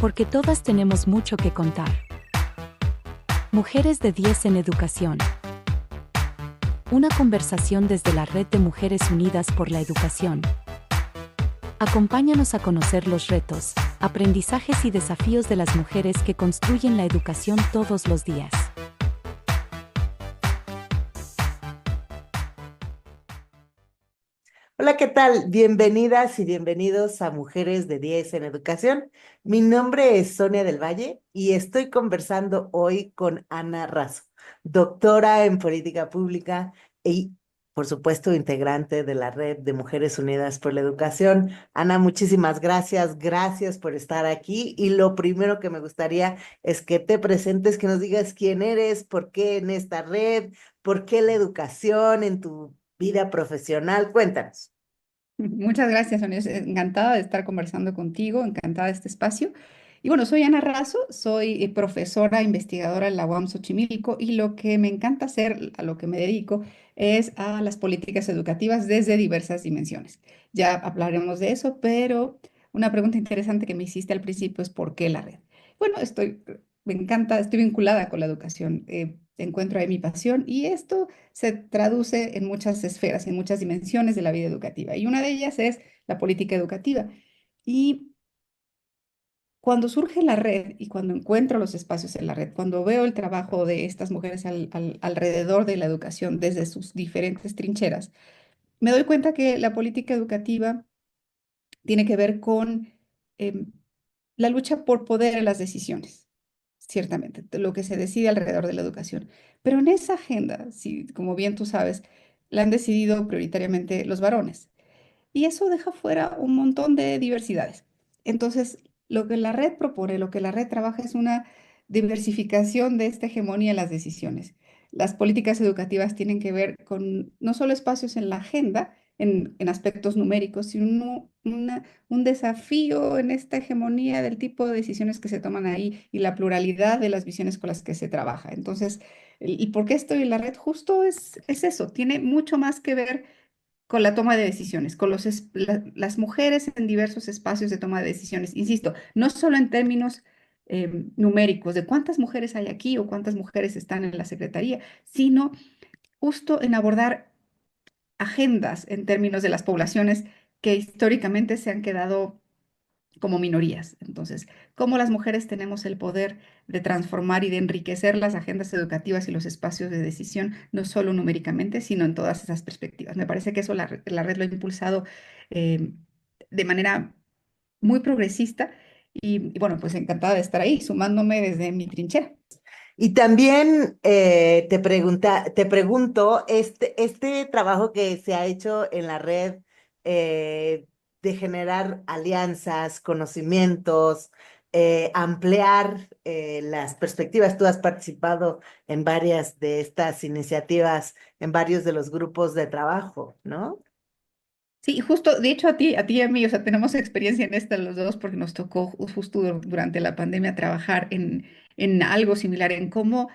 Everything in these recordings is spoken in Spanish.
porque todas tenemos mucho que contar. Mujeres de 10 en Educación. Una conversación desde la Red de Mujeres Unidas por la Educación. Acompáñanos a conocer los retos, aprendizajes y desafíos de las mujeres que construyen la educación todos los días. Hola, ¿qué tal? Bienvenidas y bienvenidos a Mujeres de 10 en Educación. Mi nombre es Sonia del Valle y estoy conversando hoy con Ana Razo, doctora en Política Pública y, por supuesto, integrante de la Red de Mujeres Unidas por la Educación. Ana, muchísimas gracias, gracias por estar aquí. Y lo primero que me gustaría es que te presentes, que nos digas quién eres, por qué en esta red, por qué la educación en tu vida profesional. Cuéntanos. Muchas gracias, Sonia. Encantada de estar conversando contigo, encantada de este espacio. Y bueno, soy Ana Razo, soy profesora investigadora en la UAM Xochimilco y lo que me encanta hacer, a lo que me dedico, es a las políticas educativas desde diversas dimensiones. Ya hablaremos de eso, pero una pregunta interesante que me hiciste al principio es ¿por qué la red? Bueno, me encanta, estoy vinculada con la educación, encuentro ahí mi pasión y esto se traduce en muchas esferas, en muchas dimensiones de la vida educativa. Y una de ellas es la política educativa. Y cuando surge la red y cuando encuentro los espacios en la red, cuando veo el trabajo de estas mujeres alrededor de la educación desde sus diferentes trincheras, me doy cuenta que la política educativa tiene que ver con em, la lucha por poder en las decisiones, ciertamente, lo que se decide alrededor de la educación. Pero en esa agenda, si, como bien tú sabes, la han decidido prioritariamente los varones. Y eso deja fuera un montón de diversidades. Entonces, lo que la red propone, lo que la red trabaja es una diversificación de esta hegemonía en las decisiones. Las políticas educativas tienen que ver con no solo espacios en la agenda, en aspectos numéricos, sino un desafío en esta hegemonía del tipo de decisiones que se toman ahí y la pluralidad de las visiones con las que se trabaja. Entonces, ¿y por qué estoy en la red? Justo es eso, tiene mucho más que ver con la toma de decisiones, con las mujeres en diversos espacios de toma de decisiones. Insisto, no solo en términos numéricos de cuántas mujeres hay aquí o cuántas mujeres están en la secretaría, sino justo en abordar agendas en términos de las poblaciones que históricamente se han quedado como minorías. Entonces, cómo las mujeres tenemos el poder de transformar y de enriquecer las agendas educativas y los espacios de decisión, no solo numéricamente, sino en todas esas perspectivas. Me parece que eso la red lo ha impulsado eh, de manera muy progresista y bueno, pues encantada de estar ahí, sumándome desde mi trinchera. Y también te pregunto, este trabajo que se ha hecho en la red de generar alianzas, conocimientos, ampliar las perspectivas. Tú has participado en varias de estas iniciativas, en varios de los grupos de trabajo, ¿no? Sí, justo, de hecho a ti y a mí, o sea, tenemos experiencia en esta los dos porque nos tocó justo durante la pandemia trabajar en algo similar, en cómo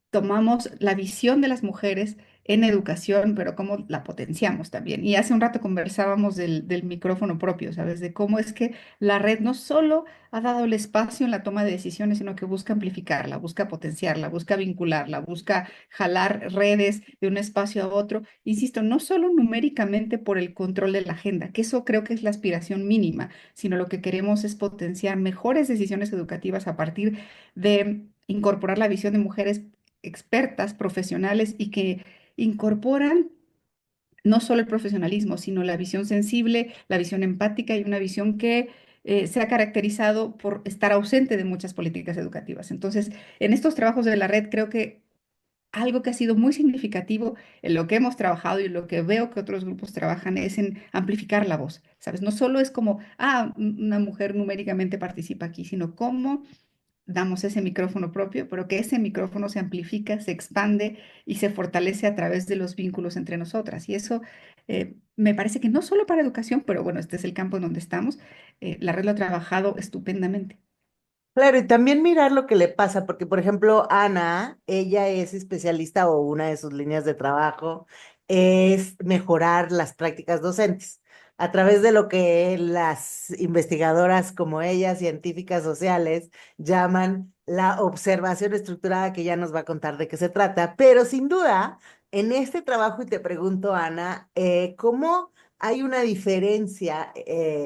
tomamos la visión de las mujeres en educación, pero cómo la potenciamos también. Y hace un rato conversábamos del micrófono propio, ¿sabes? De cómo es que la red no solo ha dado el espacio en la toma de decisiones, sino que busca amplificarla, busca potenciarla, busca vincularla, busca jalar redes de un espacio a otro. Insisto, no solo numéricamente por el control de la agenda, que eso creo que es la aspiración mínima, sino lo que queremos es potenciar mejores decisiones educativas a partir de incorporar la visión de mujeres expertas, profesionales y que incorporan no solo el profesionalismo, sino la visión sensible, la visión empática y una visión que se ha caracterizado por estar ausente de muchas políticas educativas. Entonces, en estos trabajos de la red, creo que algo que ha sido muy significativo en lo que hemos trabajado y lo que veo que otros grupos trabajan es en amplificar la voz, ¿sabes? No solo es como, una mujer numéricamente participa aquí, sino cómo damos ese micrófono propio, pero que ese micrófono se amplifica, se expande y se fortalece a través de los vínculos entre nosotras. Y eso me parece que no solo para educación, pero bueno, este es el campo en donde estamos, la red lo ha trabajado estupendamente. Claro, y también mirar lo que le pasa, porque por ejemplo, Ana, ella es especialista o una de sus líneas de trabajo es mejorar las prácticas docentes. a través de lo que las investigadoras como ellas, científicas sociales, llaman la observación estructurada, que ya nos va a contar de qué se trata. Pero sin duda, en este trabajo, y te pregunto, Ana, ¿cómo hay una diferencia,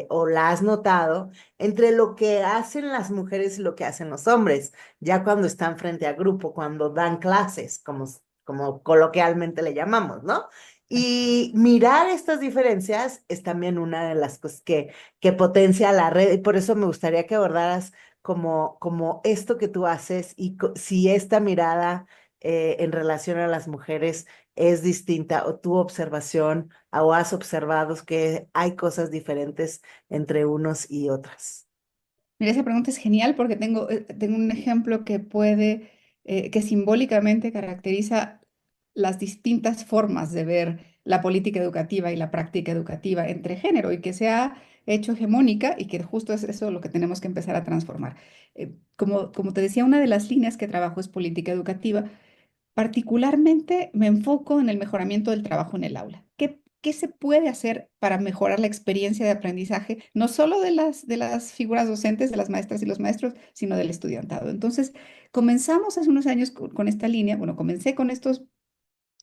o la has notado, entre lo que hacen las mujeres y lo que hacen los hombres, ya cuando están frente a grupo, cuando dan clases, como coloquialmente le llamamos, ¿no? Y mirar estas diferencias es también una de las cosas que potencia la red, y por eso me gustaría que abordaras como esto que tú haces y si esta mirada, en relación a las mujeres es distinta, o tu observación o has observado que hay cosas diferentes entre unos y otras. Mira, esa pregunta es genial porque tengo un ejemplo que simbólicamente caracteriza las distintas formas de ver la política educativa y la práctica educativa entre género y que se ha hecho hegemónica y que justo es eso lo que tenemos que empezar a transformar. Como te decía, una de las líneas que trabajo es política educativa. Particularmente me enfoco en el mejoramiento del trabajo en el aula. ¿Qué se puede hacer para mejorar la experiencia de aprendizaje, no solo de las figuras docentes, de las maestras y los maestros, sino del estudiantado? Entonces, comenzamos hace unos años con esta línea. Bueno, comencé con estos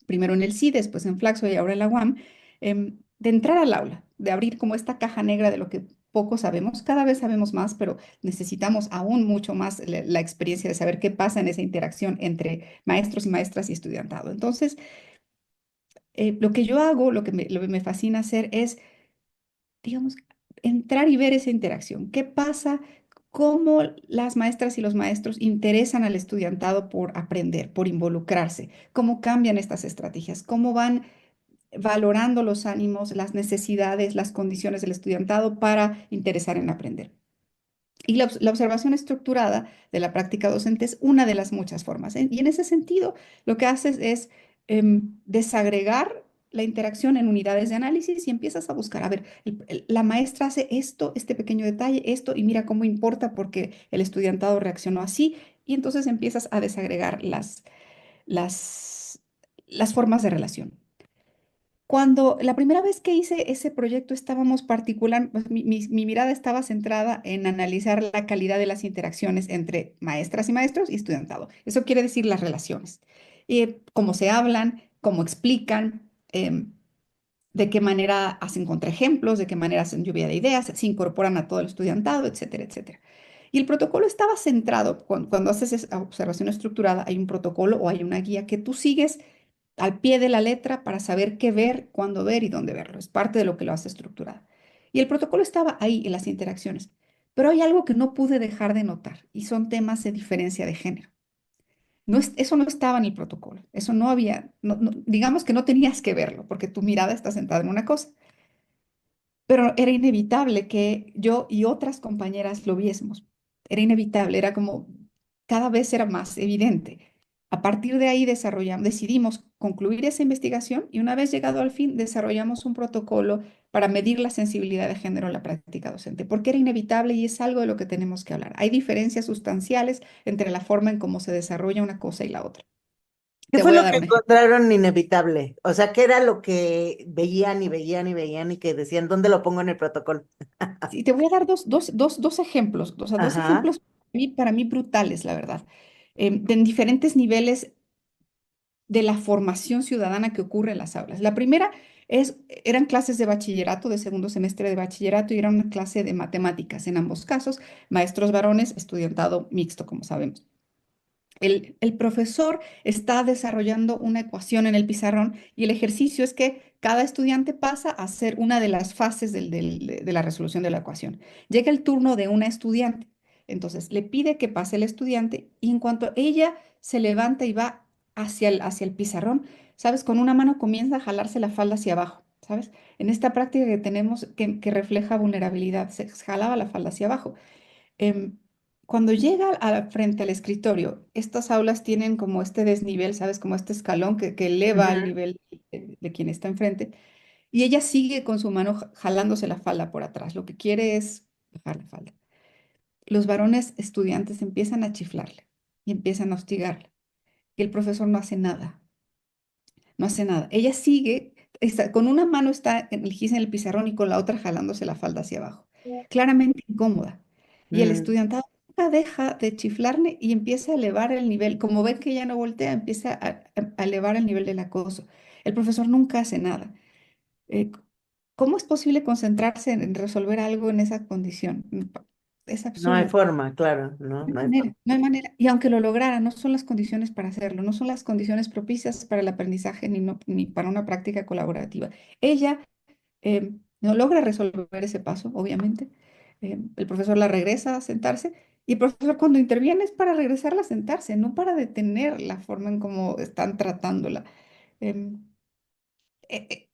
primero en el CIDE, después en Flaxo y ahora en la UAM, de entrar al aula, de abrir como esta caja negra de lo que poco sabemos. Cada vez sabemos más, pero necesitamos aún mucho más la experiencia de saber qué pasa en esa interacción entre maestros y maestras y estudiantado. Entonces, lo que yo hago, lo que me fascina hacer es, digamos, entrar y ver esa interacción. ¿Qué pasa? ¿Cómo las maestras y los maestros interesan al estudiantado por aprender, por involucrarse? ¿Cómo cambian estas estrategias? ¿Cómo van valorando los ánimos, las necesidades, las condiciones del estudiantado para interesar en aprender? Y la observación estructurada de la práctica docente es una de las muchas formas. Y en ese sentido, lo que haces es desagregar la interacción en unidades de análisis y empiezas a buscar, a ver, la maestra hace esto, este pequeño detalle, esto, y mira cómo importa porque el estudiantado reaccionó así. Y entonces empiezas a desagregar las, las formas de relación. Cuando la primera vez que hice ese proyecto estábamos pues, mi mirada estaba centrada en analizar la calidad de las interacciones entre maestras y maestros y estudiantado. Eso quiere decir las relaciones. Cómo se hablan, cómo explican, de qué manera hacen contraejemplos, de qué manera hacen lluvia de ideas, se incorporan a todo el estudiantado, etcétera, etcétera. Y el protocolo estaba centrado, cuando haces esa observación estructurada, hay un protocolo o hay una guía que tú sigues al pie de la letra para saber qué ver, cuándo ver y dónde verlo. Es parte de lo que lo hace estructurada. Y el protocolo estaba ahí en las interacciones. Pero hay algo que no pude dejar de notar y son temas de diferencia de género. Eso no estaba en el protocolo. Eso no había, digamos que no tenías que verlo porque tu mirada está sentada en una cosa. Pero era inevitable que yo y otras compañeras lo viésemos. Era inevitable, era como cada vez era más evidente. A partir de ahí decidimos concluir esa investigación y una vez llegado al fin desarrollamos un protocolo para medir la sensibilidad de género en la práctica docente, porque era inevitable y es algo de lo que tenemos que hablar. Hay diferencias sustanciales entre la forma en cómo se desarrolla una cosa y la otra. ¿Qué Te fue voy a lo dar que un ejemplo. encontraron inevitable? O sea, ¿qué era lo que veían y veían y veían y que decían, ¿dónde lo pongo en el protocolo? Sí, te voy a dar dos ejemplos, o sea, dos Ajá. ejemplos para mí brutales, la verdad, en diferentes niveles de la formación ciudadana que ocurre en las aulas. La primera eran clases de bachillerato, de segundo semestre de bachillerato, y era una clase de matemáticas, en ambos casos, maestros varones, estudiantado mixto, como sabemos. El profesor está desarrollando una ecuación en el pizarrón y el ejercicio es que cada estudiante pasa a hacer una de las fases de la resolución de la ecuación. Llega el turno de una estudiante. Entonces le pide que pase el estudiante y en cuanto ella se levanta y va hacia el pizarrón, ¿sabes? Con una mano comienza a jalarse la falda hacia abajo, ¿sabes? En esta práctica que tenemos que refleja vulnerabilidad, se jalaba la falda hacia abajo. em, Cuando llega frente al escritorio, estas aulas tienen como este desnivel, ¿sabes? Como este escalón que eleva el Ujú. nivel de quien está enfrente. Y ella sigue con su mano jalándose la falda por atrás. Lo que quiere es bajar la falda. Los varones estudiantes empiezan a chiflarle y empiezan a hostigarla. Y el profesor no hace nada. No hace nada. Ella sigue con una mano está en el gis en el pizarrón y con la otra jalándose la falda hacia abajo. Claramente incómoda. Y el Mm, estudiantado nunca deja de chiflarle y empieza a elevar el nivel. Como ven que ya no voltea, empieza a elevar el nivel del acoso. El profesor nunca hace nada. Eh, ¿Cómo es posible concentrarse en resolver algo en esa condición? Es no hay absurdo. forma, claro, no, No no hay hay manera, forma. no hay manera. Y aunque lo lograra, no son las condiciones para hacerlo, no son las condiciones propicias para el aprendizaje ni para una práctica colaborativa. Ella no logra resolver ese paso, obviamente. El profesor la regresa a sentarse y el profesor cuando interviene es para regresarla a sentarse, no para detener la forma en cómo están tratándola. Em,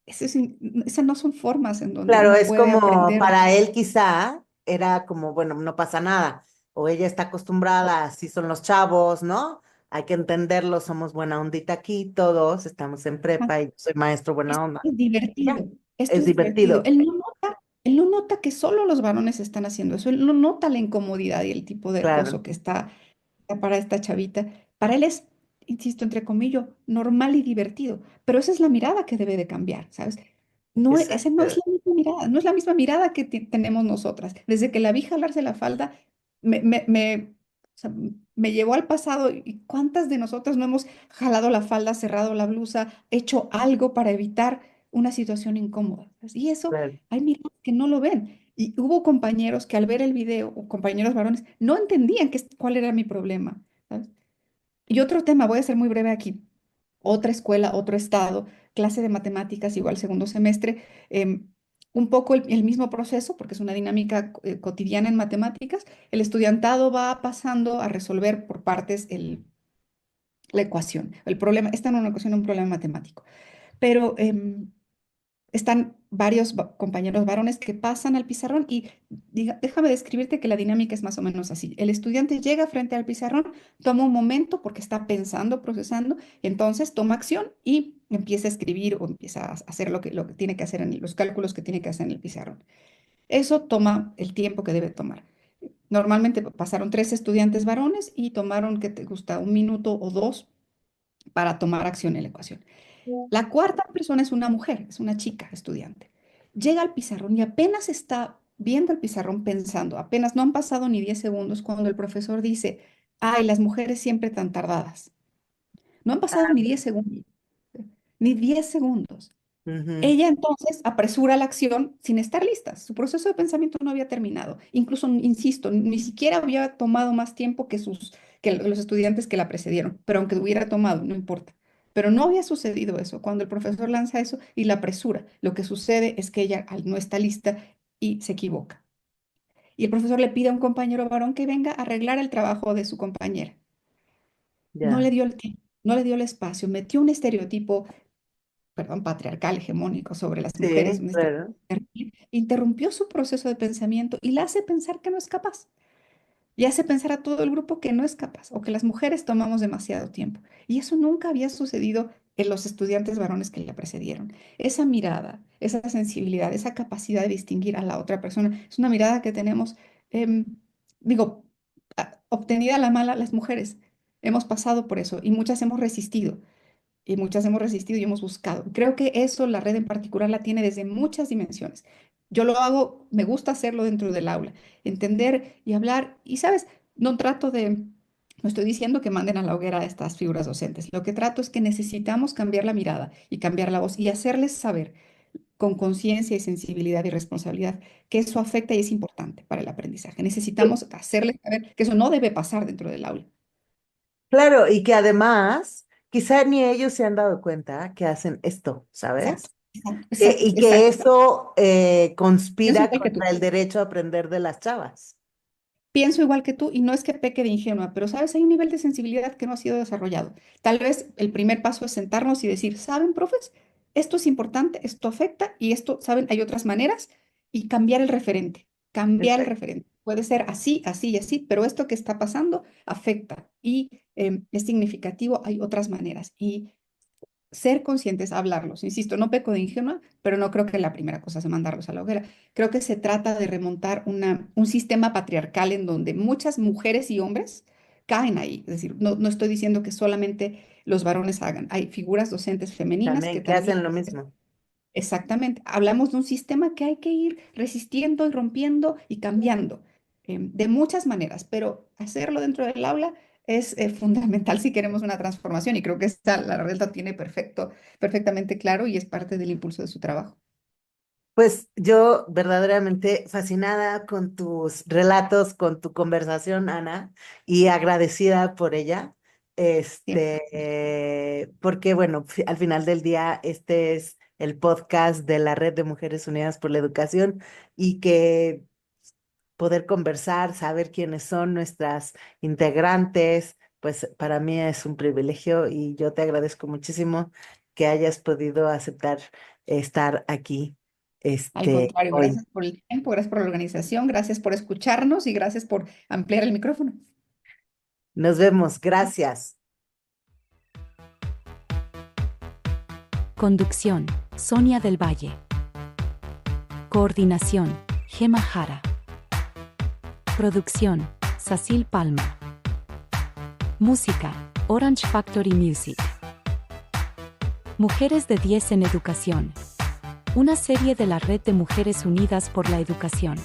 esas no son formas en donde Claro, uno es puede como aprender. para él quizá era como, bueno, no pasa nada, o ella está acostumbrada, así son los chavos, ¿no? Hay que entenderlo, somos buena ondita aquí, todos estamos en prepa y yo soy maestro buena Esto onda. es Ya, divertido, esto es es divertido. divertido, Él no nota que solo los varones están haciendo eso, él no nota la incomodidad y el tipo de claro, acoso que está para esta chavita. Para él es, insisto, entre comillas, normal y divertido, pero esa es la mirada que debe de cambiar, ¿sabes? No, esa no es exacto. la misma mirada, no es la misma mirada que tenemos nosotras. Desde que la vi jalarse la falda, o sea, me llevó al pasado y cuántas de nosotras no hemos jalado la falda, cerrado la blusa, hecho algo para evitar una situación incómoda. ¿Sabes? Y eso Claro. hay miradas que no lo ven. Y hubo compañeros que al ver el video, o compañeros varones, no entendían cuál era mi problema. ¿Sabes? Y otro tema, voy a ser muy breve aquí. Otra escuela, otro estado, clase de matemáticas, igual segundo semestre, un poco el mismo proceso, porque es una dinámica cotidiana en matemáticas. El estudiantado va pasando a resolver por partes la ecuación, el problema. Esta no es una ecuación, es un problema matemático. Pero están varios compañeros varones que pasan al pizarrón y déjame describirte que la dinámica es más o menos así. El estudiante llega frente al pizarrón, toma un momento porque está pensando, procesando, y entonces toma acción y empieza a escribir o empieza a hacer lo que tiene que hacer en los cálculos que tiene que hacer en el pizarrón. Eso toma el tiempo que debe tomar. Normalmente pasaron tres estudiantes varones y tomaron, ¿qué te gusta? Un minuto o dos para tomar acción en la ecuación. La cuarta persona es una mujer, es una chica estudiante. Llega al pizarrón y apenas está viendo el pizarrón pensando, apenas no han pasado ni 10 segundos cuando el profesor dice, ay, las mujeres siempre tan tardadas. No han pasado ni 10 segundos, ni 10 segundos. Ujú, Ella entonces apresura la acción sin estar lista. Su proceso de pensamiento no había terminado. Incluso, insisto, ni siquiera había tomado más tiempo que los estudiantes que la precedieron, pero aunque hubiera tomado, no importa. Pero no había sucedido eso. Cuando el profesor lanza eso y la apresura, lo que sucede es que ella no está lista y se equivoca. Y el profesor le pide a un compañero varón que venga a arreglar el trabajo de su compañera. No le ya, dio el tiempo, no le dio el espacio, metió un estereotipo, perdón, patriarcal, hegemónico sobre las mujeres, sí, un claro, terrible, interrumpió su proceso de pensamiento y la hace pensar que no es capaz. Y hace pensar a todo el grupo que no es capaz o que las mujeres tomamos demasiado tiempo. Y eso nunca había sucedido en los estudiantes varones que le precedieron. Esa mirada, esa sensibilidad, esa capacidad de distinguir a la otra persona, es una mirada que tenemos, em, digo, obtenida a la mala las mujeres. Hemos pasado por eso y muchas hemos resistido y muchas hemos resistido y hemos buscado. Creo que eso la red en particular la tiene desde muchas dimensiones. Yo lo hago, me gusta hacerlo dentro del aula, entender y hablar. Y sabes, no estoy diciendo que manden a la hoguera a estas figuras docentes. Lo que trato es que necesitamos cambiar la mirada y cambiar la voz y hacerles saber con conciencia y sensibilidad y responsabilidad que eso afecta y es importante para el aprendizaje. Necesitamos hacerles saber que eso no debe pasar dentro del aula. claro, y que además, quizá ni ellos se han dado cuenta que hacen esto, Exacto, ¿sabes? exacto, exacto, Y que exacto. eso Pienso conspira igual que tú. contra el derecho a aprender de las chavas. Pienso igual que tú y no es que peque de ingenua, pero sabes, hay un nivel de sensibilidad que no ha sido desarrollado. Tal vez el primer paso es sentarnos y decir, ¿saben, profes? Esto es importante, esto afecta y esto, ¿saben? Hay otras maneras y cambiar el referente, cambiar el Perfecto. referente. Puede ser así, así y así, pero esto que está pasando afecta y es significativo, hay otras maneras. Y ser conscientes, hablarlos. Insisto, no peco de ingenua, pero no creo que la primera cosa sea mandarlos a la hoguera. Creo que se trata de remontar un sistema patriarcal en donde muchas mujeres y hombres caen ahí. Es decir, no estoy diciendo que solamente los varones hagan. Hay figuras docentes femeninas que También, que también hacen lo mismo. Exactamente. Hablamos de un sistema que hay que ir resistiendo y rompiendo y cambiando de muchas maneras, pero hacerlo dentro del aula es fundamental si queremos una transformación y creo que la red lo tiene perfectamente claro y es parte del impulso de su trabajo. Pues yo verdaderamente fascinada con tus relatos, con tu conversación, Ana, y agradecida por ella, Siempre. porque bueno, al final del día este es el podcast de la Red de Mujeres Unidas por la Educación y que poder conversar, saber quiénes son nuestras integrantes, pues para mí es un privilegio y yo te agradezco muchísimo que hayas podido aceptar estar aquí Al contrario, hoy. gracias por el tiempo, gracias por la organización, gracias por escucharnos y gracias por ampliar el micrófono. Nos vemos, gracias. Conducción, Sonia del Valle. Coordinación, Gema Jara. Producción, Cecil Palma. Música, Orange Factory Music. Mujeres de 10 en Educación. Una serie de la Red de Mujeres Unidas por la Educación.